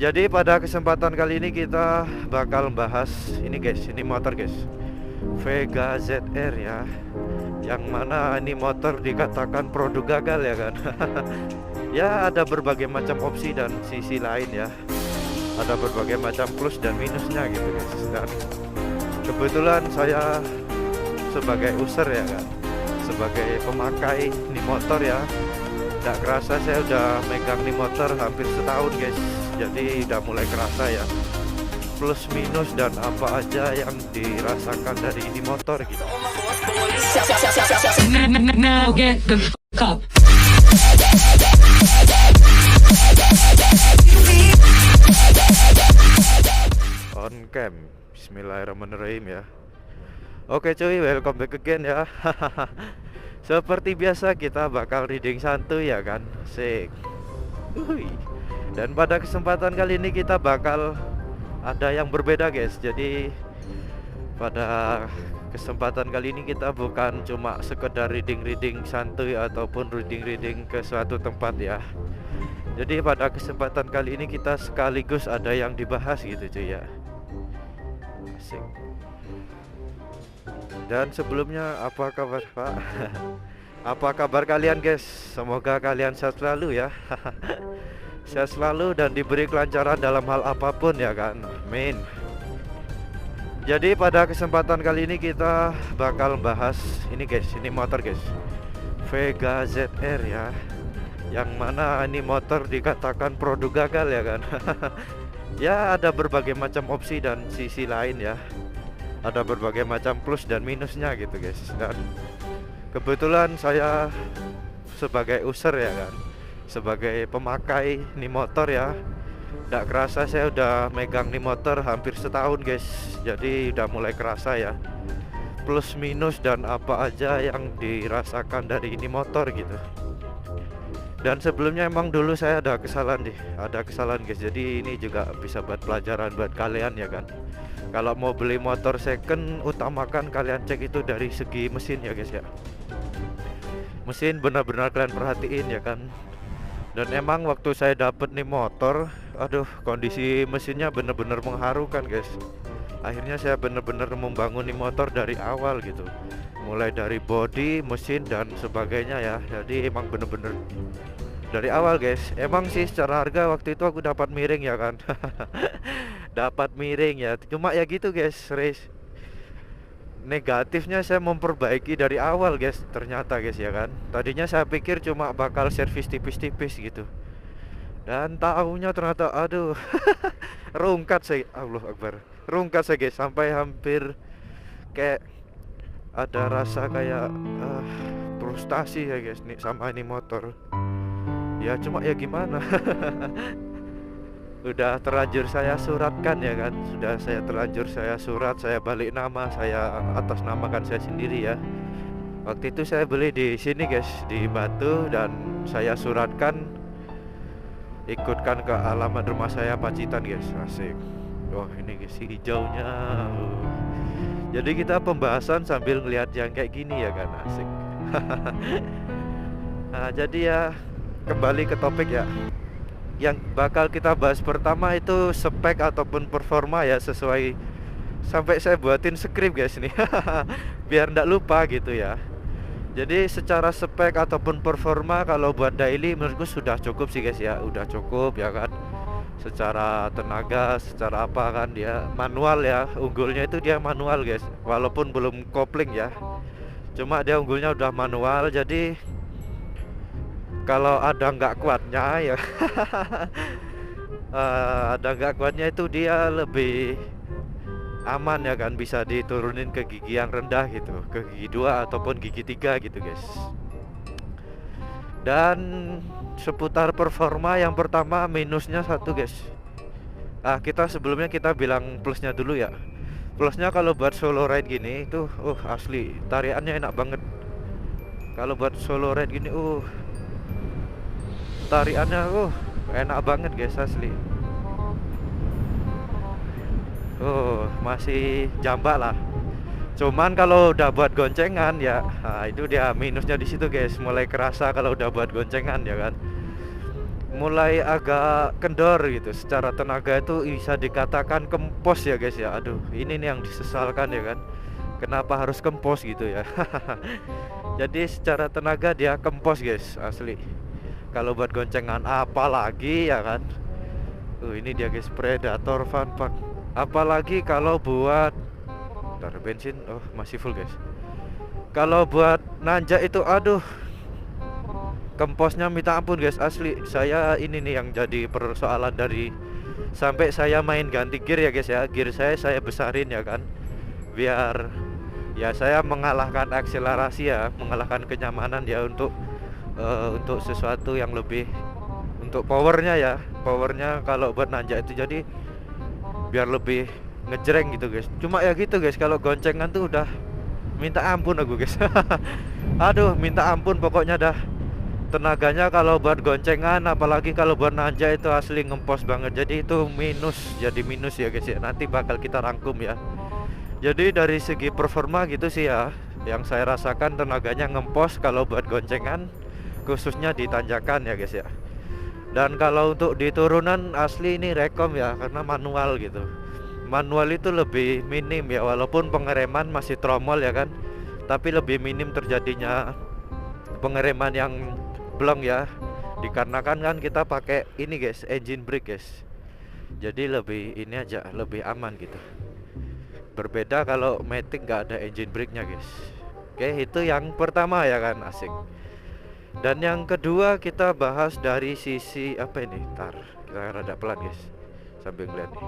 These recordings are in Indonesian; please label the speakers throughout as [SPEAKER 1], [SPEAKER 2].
[SPEAKER 1] Jadi pada kesempatan kali ini kita bakal bahas ini guys, ini motor guys, Vega ZR ya. Yang mana ini motor dikatakan produk gagal ya kan. Ya ada berbagai macam opsi dan sisi lain ya. Ada berbagai macam plus dan minusnya gitu guys. Dan kebetulan saya sebagai user ya kan, sebagai pemakai ini motor ya, nggak kerasa saya udah megang nih motor hampir setahun guys. Jadi udah mulai kerasa ya plus minus dan apa aja yang dirasakan dari ini motor gitu.
[SPEAKER 2] Now get the fuck up.
[SPEAKER 1] On cam, bismillahirrahmanirrahim ya. Oke cuy, welcome back again ya. Seperti biasa kita bakal reading santuy ya kan. Sik. Dan pada kesempatan kali ini kita bakal ada yang berbeda guys. Jadi pada kesempatan kali ini kita bukan cuma sekedar reading santuy ataupun reading ke suatu tempat ya. Jadi pada kesempatan kali ini kita sekaligus ada yang dibahas gitu cuy ya. Asik. Dan sebelumnya apa kabar Pak? Apa kabar kalian guys? Semoga kalian sehat selalu ya. Sehat selalu dan diberi kelancaran dalam hal apapun ya kan. Amin. Jadi pada kesempatan kali ini kita bakal bahas ini guys, ini motor guys, Vega ZR ya. Yang mana ini motor dikatakan produk gagal ya kan. Ya ada berbagai macam opsi dan sisi lain ya. Ada berbagai macam plus dan minusnya gitu guys. Dan kebetulan saya sebagai user ya kan, sebagai pemakai nih motor ya, nggak kerasa saya udah megang nih motor hampir setahun guys. Jadi udah mulai kerasa ya plus minus dan apa aja yang dirasakan dari ini motor gitu. Dan sebelumnya emang dulu saya ada kesalahan guys. Jadi ini juga bisa buat pelajaran buat kalian ya kan. Kalau mau beli motor second, utamakan kalian cek itu dari segi mesin ya guys ya. Mesin benar-benar kalian perhatiin ya kan. Dan emang waktu saya dapet nih motor, aduh kondisi mesinnya bener-bener mengharukan guys. Akhirnya saya bener-bener membangun nih motor dari awal gitu, mulai dari body, mesin dan sebagainya ya. Jadi emang bener-bener dari awal guys. Emang sih secara harga waktu itu aku dapat miring ya kan. Dapat miring ya, cuma ya gitu guys. Race negatifnya saya memperbaiki dari awal guys, ternyata guys ya kan. Tadinya saya pikir cuma bakal servis tipis-tipis gitu, dan tahunya ternyata aduh. Rungkat saya, Allah Akbar, rungkat saya guys, sampai hampir kayak ada rasa kayak frustasi ya guys nih sama ini motor. Ya cuma ya gimana. Udah terlanjur saya suratkan ya kan, sudah saya terlanjur saya surat, saya balik nama, saya atas namakan saya sendiri ya. Waktu itu saya beli di sini guys, di Batu, dan saya suratkan, ikutkan ke alamat rumah saya Pacitan guys. Asik. Oh ini guys hijaunya. Jadi kita pembahasan sambil ngelihat yang kayak gini ya kan. Asik. Nah jadi ya kembali ke topik ya. Yang bakal kita bahas pertama itu spek ataupun performa ya, sesuai sampai saya buatin skrip guys nih. Biar ndak lupa gitu ya. Jadi secara spek ataupun performa kalau buat daily menurutku sudah cukup sih guys ya, udah cukup ya kan. Secara tenaga, secara apa kan dia manual ya, unggulnya itu dia manual guys, walaupun belum kopling ya. Cuma dia unggulnya udah manual, jadi kalau ada nggak kuatnya ya. Ada nggak kuatnya itu dia lebih aman ya kan, bisa diturunin ke gigi yang rendah gitu, ke gigi 2 ataupun gigi 3 gitu guys. Dan seputar performa, yang pertama minusnya satu guys. Kita sebelumnya kita bilang plusnya dulu ya. Plusnya kalau buat solo ride gini itu asli tariannya enak banget. Kalau buat solo ride gini tariannya enak banget guys, asli. Masih jambak lah. Cuman kalau udah buat goncengan ya, itu dia minusnya di situ guys. Mulai kerasa kalau udah buat goncengan ya kan. mulai agak kendor gitu secara tenaga, itu bisa dikatakan kempos ya guys ya. Aduh, ini nih yang disesalkan ya kan, kenapa harus kempos gitu ya. Jadi secara tenaga dia kempos guys, asli. Kalau buat goncengan apalagi ya kan. Ini dia guys, Predator Fun Pack. Apalagi kalau buat bentar, bensin masih full guys. Kalau buat nanjak itu aduh, kemposnya minta ampun guys, asli. Saya ini nih yang jadi persoalan dari sampai saya main ganti gear ya guys ya. Gear saya besarin ya kan, biar ya saya mengalahkan akselerasi ya, mengalahkan kenyamanan ya, untuk sesuatu yang lebih, untuk powernya ya. Powernya kalau buat nanjak itu jadi biar lebih ngejreng gitu guys. Cuma ya gitu guys, kalau goncengan tuh udah minta ampun aku guys. Aduh, minta ampun pokoknya dah. Tenaganya kalau buat goncengan, apalagi kalau buat nanjak itu asli ngempos banget. Jadi itu minus, jadi minus ya guys ya. Nanti bakal kita rangkum ya. Jadi dari segi performa gitu sih ya, yang saya rasakan tenaganya ngempos kalau buat goncengan, khususnya di tanjakan ya guys ya. Dan kalau untuk di turunan asli ini rekom ya, karena manual gitu. Manual itu lebih minim ya, walaupun pengereman masih tromol ya kan, tapi lebih minim terjadinya pengereman yang blong ya, dikarenakan kan kita pakai ini guys, engine brake guys. Jadi lebih ini aja, lebih aman gitu. Berbeda kalau Matic nggak ada engine brake-nya guys. Oke, itu yang pertama ya kan, asik. Dan yang kedua kita bahas dari sisi apa ini? Ntar kita rada pelan guys, sambil ngeliat nih.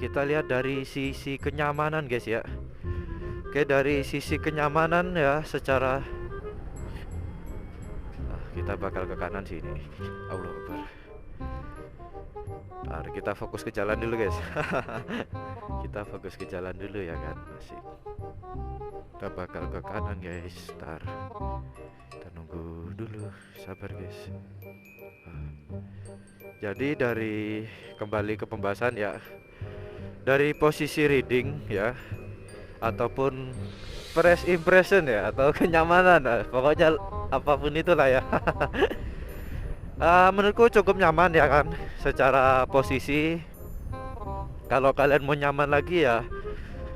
[SPEAKER 1] Kita lihat dari sisi kenyamanan guys ya. Oke, dari sisi kenyamanan ya, secara kita bakal ke kanan sini. Allah Akbar. Ntar kita fokus ke jalan dulu guys. Kita fokus ke jalan dulu ya kan, asik. Kita bakal ke kanan guys. Ntar kita nunggu dulu, sabar guys. Jadi dari kembali ke pembahasan ya, dari posisi reading ya, ataupun first impression ya, atau kenyamanan, pokoknya apapun itulah ya. Menurutku cukup nyaman ya kan, secara posisi. Kalau kalian mau nyaman lagi ya,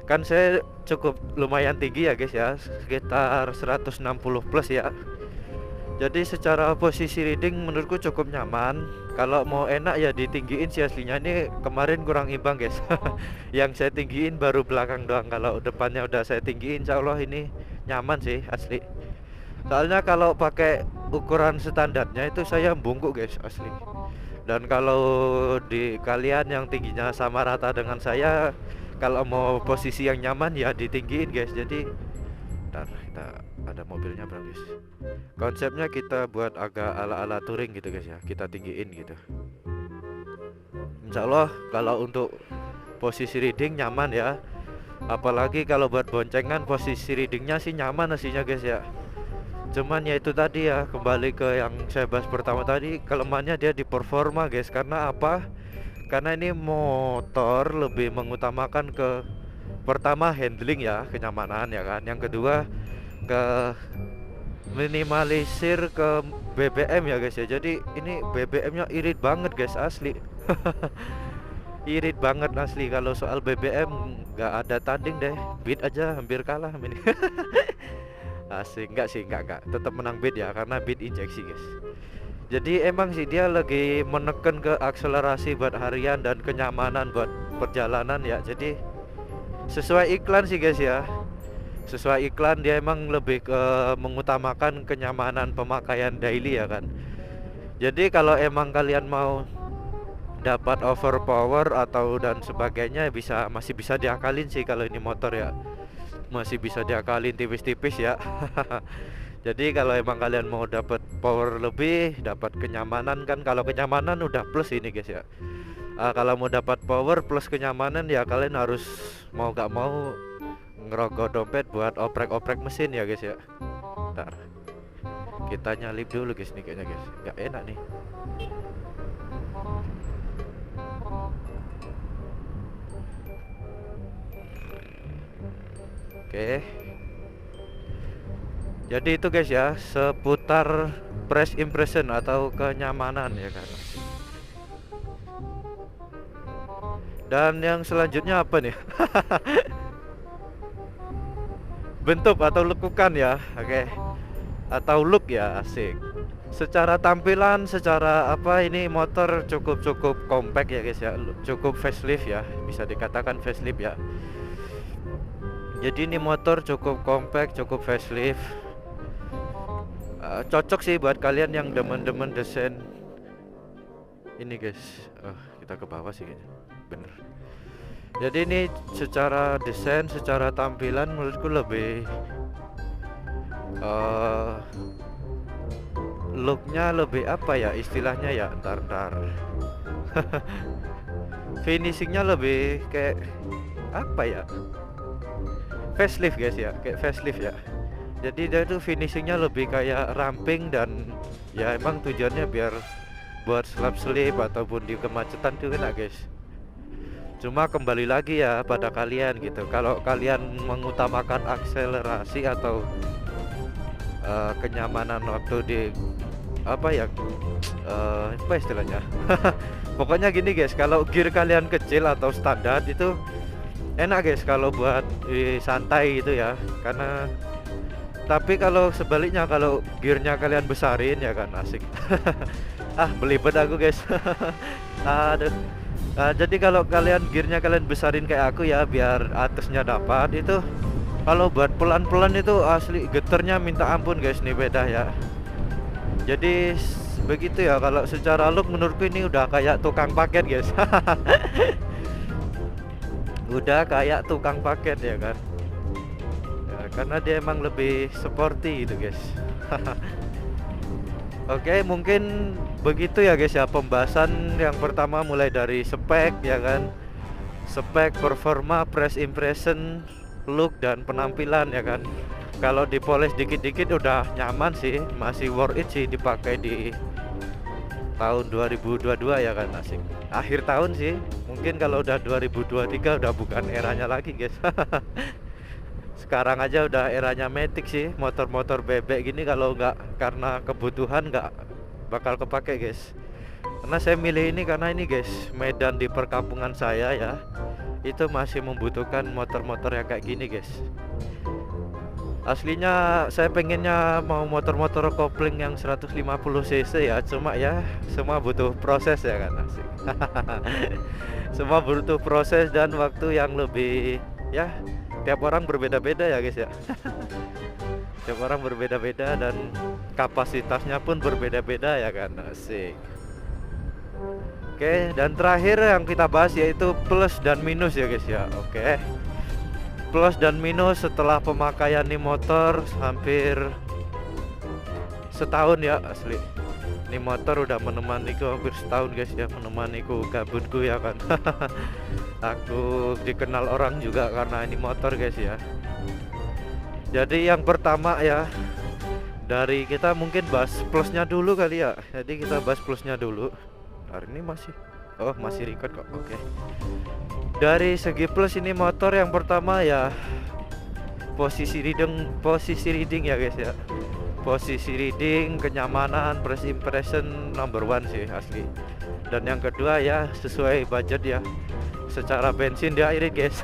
[SPEAKER 1] kan saya cukup lumayan tinggi ya guys ya, sekitar 160 plus ya. Jadi secara posisi reading menurutku cukup nyaman. Kalau mau enak ya ditinggiin sih aslinya. Ini kemarin kurang imbang guys. Yang saya tinggiin baru belakang doang. Kalau depannya udah saya tinggiin, insya Allah ini nyaman sih asli. Soalnya kalau pakai ukuran standarnya itu saya bungkuk guys, asli. Dan kalau di kalian yang tingginya sama rata dengan saya, kalau mau posisi yang nyaman ya ditinggiin guys. Jadi ntar kita ada mobilnya bro guys. Konsepnya kita buat agak ala-ala touring gitu guys ya, kita tinggiin gitu. Insya Allah kalau untuk posisi reading nyaman ya. Apalagi kalau buat boncengan, posisi readingnya sih nyaman aslinya guys ya. Cuman ya itu tadi ya, kembali ke yang saya bahas pertama tadi, kelemahannya dia di performa guys. Karena apa? Karena ini motor lebih mengutamakan ke, pertama handling ya, kenyamanan ya kan. Yang kedua ke minimalisir ke BBM ya guys ya. Jadi ini BBM-nya irit banget guys, asli. Irit banget asli. Kalau soal BBM nggak ada tanding deh, beat aja hampir kalah ini. Asik, enggak sih, enggak, tetap menang beat ya, karena beat injeksi guys. Jadi emang sih dia lagi menekan ke akselerasi buat harian dan kenyamanan buat perjalanan ya. Jadi sesuai iklan sih guys ya, sesuai iklan dia emang lebih ke mengutamakan kenyamanan pemakaian daily ya kan. Jadi kalau emang kalian mau dapat overpower atau dan sebagainya, masih bisa diakalin sih kalau ini motor ya, masih bisa diakalin tipis-tipis ya. Jadi kalau emang kalian mau dapat power lebih, dapat kenyamanan kan, kalau kenyamanan udah plus ini guys ya. Kalau mau dapat power plus kenyamanan ya kalian harus mau gak mau ngerogoh dompet buat oprek-oprek mesin ya guys ya. Ntar kita nyalip dulu guys nih kayaknya guys, nggak enak nih. Oke. Jadi itu guys ya, seputar press impression atau kenyamanan ya kan. Dan yang selanjutnya apa nih? Bentuk atau lekukan ya, oke. Atau look ya, asik. Secara tampilan, secara apa, ini motor cukup compact ya guys ya, cukup facelift ya, bisa dikatakan facelift ya. Jadi ini motor cukup compact, cukup facelift. Cocok sih buat kalian yang demen-demen desain ini guys. Kita ke bawah sih kayaknya, bener. Jadi ini secara desain, secara tampilan menurutku lebih looknya lebih apa ya istilahnya ya, ntar finishingnya lebih kayak apa ya, facelift guys ya, kayak facelift ya. Jadi dia tuh finishingnya lebih kayak ramping, dan ya emang tujuannya biar buat selap-selip ataupun di kemacetan tuh enak guys. Cuma kembali lagi ya pada kalian gitu, kalau kalian mengutamakan akselerasi atau kenyamanan waktu di apa ya, apa istilahnya, pokoknya gini guys, kalau gear kalian kecil atau standar itu enak guys kalau buat santai gitu ya, karena tapi kalau sebaliknya, kalau gearnya kalian besarin ya kan asik. Belibet aku guys. Aduh. Jadi kalau kalian gearnya kalian besarin kayak aku ya, biar atasnya dapat itu, kalau buat pelan-pelan itu asli geternya minta ampun guys, nih beda ya. Jadi begitu ya, kalau secara look menurutku ini udah kayak tukang paket guys. Udah kayak tukang paket ya kan ya, karena dia emang lebih sporty gitu guys. Oke, mungkin begitu ya guys ya pembahasan yang pertama, mulai dari spek ya kan, spek, performa, press impression, look, dan penampilan ya kan. Kalau dipoles dikit-dikit udah nyaman sih, masih worth it sih dipakai di tahun 2022 ya kan, asik. Akhir tahun sih, mungkin kalau udah 2023 udah bukan eranya lagi guys. Sekarang aja udah eranya matic sih, motor-motor bebek gini kalau nggak karena kebutuhan nggak bakal kepake guys. Karena saya milih ini karena ini guys, medan di perkampungan saya ya, itu masih membutuhkan motor-motor yang kayak gini guys. Aslinya saya pengennya mau motor-motor kopling yang 150 cc ya, cuma ya semua butuh proses ya kan, asik. Semua butuh proses dan waktu yang lebih ya, tiap orang berbeda-beda ya guys ya. Tiap orang berbeda-beda dan kapasitasnya pun berbeda-beda ya kan, asik. Oke, dan terakhir yang kita bahas yaitu plus dan minus ya guys ya. Oke, plus dan minus setelah pemakaian nih motor hampir setahun ya asli. Ini motor udah menemaniku hampir setahun guys ya, menemaniku gabutku ya kan. Aku dikenal orang juga karena ini motor guys ya. Jadi yang pertama ya, dari kita mungkin bahas plusnya dulu kali ya. Jadi kita bahas plusnya dulu. Hari ini masih record kok. Oke. Dari segi plus ini motor yang pertama ya, posisi reading ya guys ya. Posisi reading, kenyamanan, press impression number one sih asli. Dan yang kedua ya sesuai budget ya, secara bensin dia irit guys.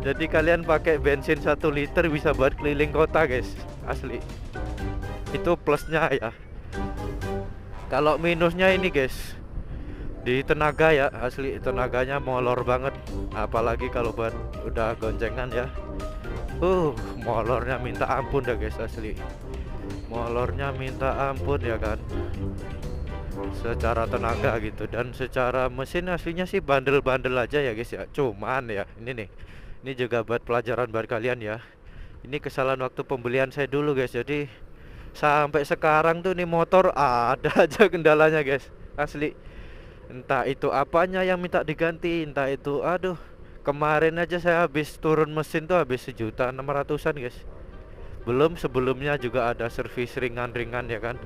[SPEAKER 1] Jadi kalian pakai bensin 1 liter bisa buat keliling kota guys, asli. Itu plusnya ya. Kalau minusnya ini guys, di tenaga ya, asli tenaganya molor banget. Apalagi kalau buat udah goncengan ya, molornya minta ampun dah guys, asli. Molornya minta ampun ya kan, secara tenaga gitu. Dan secara mesin aslinya sih bandel-bandel aja ya guys ya. Cuman ya ini nih, ini juga buat pelajaran buat kalian ya. Ini kesalahan waktu pembelian saya dulu guys. Jadi sampai sekarang tuh nih motor ada aja kendalanya guys, asli. Entah itu apanya yang minta diganti, entah itu aduh. Kemarin aja saya habis turun mesin tuh habis 1.600.000-an guys. Belum sebelumnya juga ada servis ringan-ringan ya kan.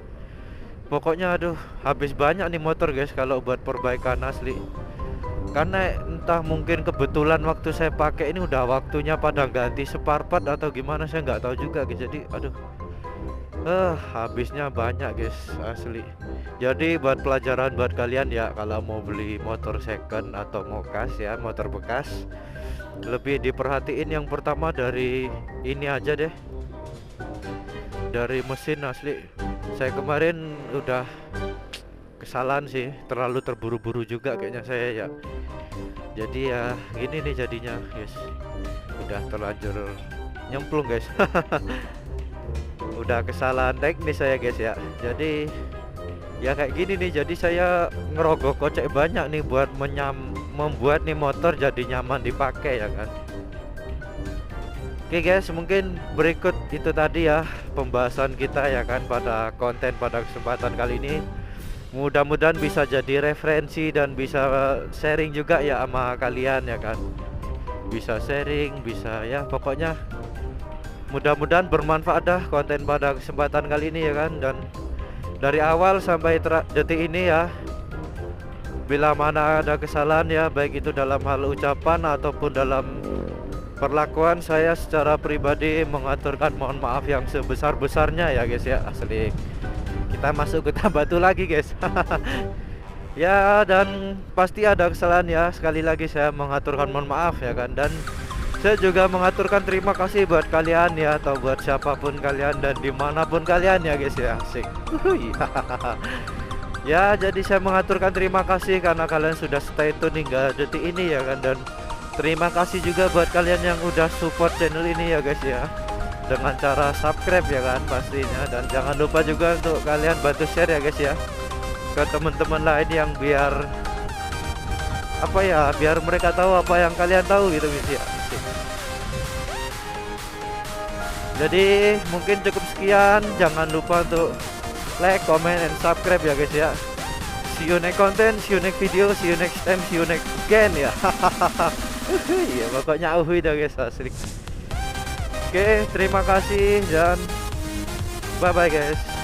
[SPEAKER 1] Pokoknya aduh, habis banyak nih motor guys kalau buat perbaikan asli. karena entah mungkin kebetulan waktu saya pakai ini udah waktunya pada ganti spare part atau gimana, saya nggak tahu juga guys. Jadi aduh, habisnya banyak guys asli. Jadi buat pelajaran buat kalian ya, kalau mau beli motor second atau mokas ya, motor bekas, lebih diperhatiin yang pertama dari ini aja deh, dari mesin asli. Saya kemarin udah kesalahan sih, terlalu terburu-buru juga kayaknya saya ya. Jadi ya gini nih jadinya guys, udah terlanjur nyemplung guys. Udah kesalahan teknis saya guys ya. Jadi ya kayak gini nih, jadi saya ngerogoh kocek banyak nih buat membuat nih motor jadi nyaman dipakai ya kan. Oke guys, mungkin berikut itu tadi ya pembahasan kita ya kan pada konten pada kesempatan kali ini. Mudah-mudahan bisa jadi referensi dan bisa sharing juga ya sama kalian ya kan. Bisa sharing, bisa ya pokoknya mudah-mudahan bermanfaat dah konten pada kesempatan kali ini ya kan. Dan dari awal sampai detik ini ya, bila mana ada kesalahan ya, baik itu dalam hal ucapan ataupun dalam perlakuan, saya secara pribadi mengaturkan mohon maaf yang sebesar-besarnya ya guys ya asli. Kita masuk ke batu lagi guys. Ya, dan pasti ada kesalahan ya. Sekali lagi saya mengaturkan mohon maaf ya kan. Dan saya juga mengaturkan terima kasih buat kalian ya, atau buat siapapun kalian dan dimanapun kalian ya guys ya, asik. Ya, jadi saya mengaturkan terima kasih karena kalian sudah stay tune hingga detik ini ya kan. Dan terima kasih juga buat kalian yang udah support channel ini ya guys ya, dengan cara subscribe ya kan pastinya. Dan jangan lupa juga untuk kalian bantu share ya guys ya ke teman-teman lain yang biar apa ya, biar mereka tahu apa yang kalian tahu gitu guys ya. Jadi mungkin cukup sekian, jangan lupa untuk like, comment, and subscribe ya guys ya. See you next content, see you next video, see you next time, see you next again ya. Ya pokoknya uhui dah guys asli. Oke, terima kasih dan bye bye guys.